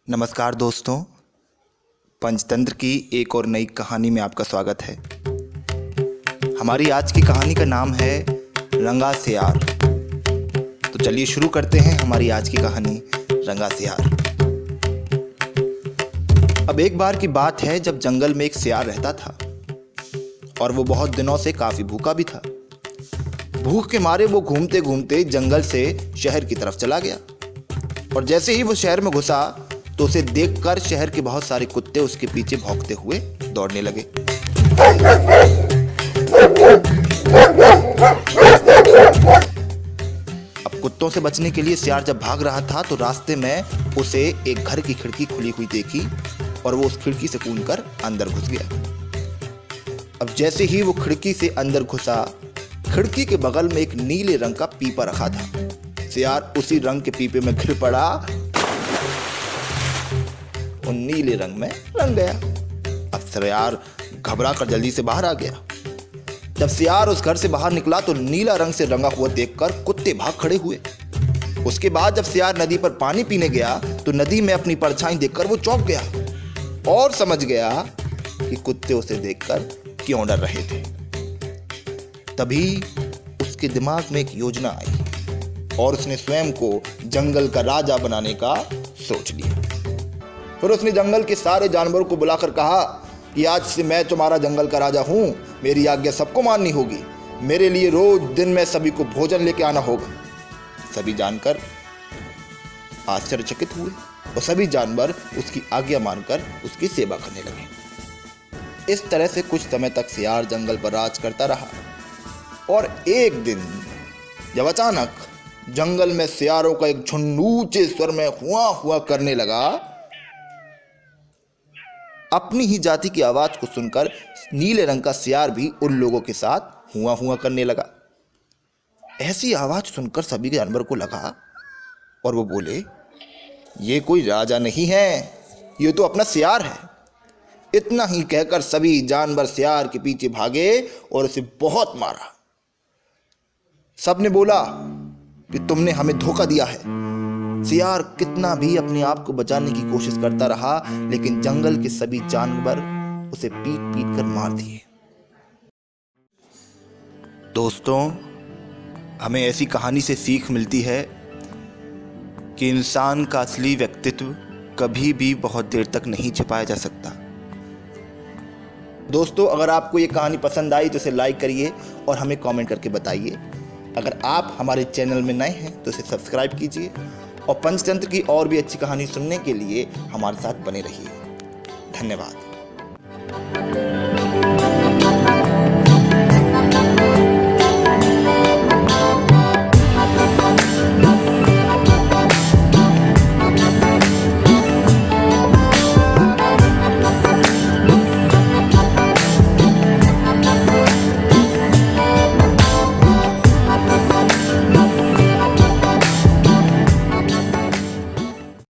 नमस्कार दोस्तों, पंचतंत्र की एक और नई कहानी में आपका स्वागत है। हमारी आज की कहानी का नाम है रंगा सियार। तो चलिए शुरू करते हैं हमारी आज की कहानी रंगा सियार। अब एक बार की बात है जब जंगल में एक सियार रहता था और वो बहुत दिनों से काफी भूखा भी था। भूख के मारे वो घूमते घूमते जंगल से शहर की तरफ चला गया और जैसे ही वो शहर में घुसा तो उसे देखकर शहर के बहुत सारे कुत्ते उसके पीछे भौंकते हुए दौड़ने लगे। अब कुत्तों से बचने के लिए सियार जब भाग रहा था तो रास्ते में उसे एक घर की खिड़की खुली हुई देखी और वो उस खिड़की से कूदकर अंदर घुस गया। अब जैसे ही वो खिड़की से अंदर घुसा, खिड़की के बगल में एक नीले रंग का पीपा रखा था। सियार उसी रंग के पीपे में गिर पड़ा और नीले रंग में रंग गया। अब सियार घबरा कर जल्दी से बाहर आ गया। जब सियार उस घर से बाहर निकला तो नीला रंग से रंगा हुआ देखकर कुत्ते भाग खड़े हुए। उसके बाद जब सियार नदी पर पानी पीने गया तो नदी में अपनी परछाई देखकर वो चौंक गया और समझ गया कि कुत्ते उसे देखकर क्यों डर रहे थे। तभी उसके दिमाग में एक योजना आई और उसने स्वयं को जंगल का राजा बनाने का सोच लिया। फिर उसने जंगल के सारे जानवरों को बुलाकर कहा कि आज से मैं तुम्हारा जंगल का राजा हूं, मेरी आज्ञा सबको माननी होगी। मेरे लिए रोज दिन में सभी को भोजन लेके आना होगा। सभी जानकर आश्चर्यचकित हुए और सभी जानवर उसकी आज्ञा मानकर उसकी सेवा करने लगे। इस तरह से कुछ समय तक सियार जंगल पर राज करता रहा और एक दिन जब अचानक जंगल में सियारों का एक झुंड ऊंचे स्वर में हुआ हुआ करने लगा। अपनी ही जाति की आवाज को सुनकर नीले रंग का सियार भी उन लोगों के साथ हुआ हुआ करने लगा। ऐसी आवाज सुनकर सभी जानवर को लगा और वो बोले, ये कोई राजा नहीं है, ये तो अपना सियार है। इतना ही कहकर सभी जानवर सियार के पीछे भागे और उसे बहुत मारा। सबने बोला कि तुमने हमें धोखा दिया है। सियार कितना भी अपने आप को बचाने की कोशिश करता रहा, लेकिन जंगल के सभी जानवर उसे पीट पीट कर मार दिए। दोस्तों, हमें ऐसी कहानी से सीख मिलती है कि इंसान का असली व्यक्तित्व कभी भी बहुत देर तक नहीं छिपाया जा सकता। दोस्तों, अगर आपको ये कहानी पसंद आई तो इसे लाइक करिए और हमें कमेंट करके बताइए। अगर आप हमारे चैनल में नए हैं तो इसे सब्सक्राइब कीजिए और पंचतंत्र की और भी अच्छी कहानी सुनने के लिए हमारे साथ बने रहिए। धन्यवाद।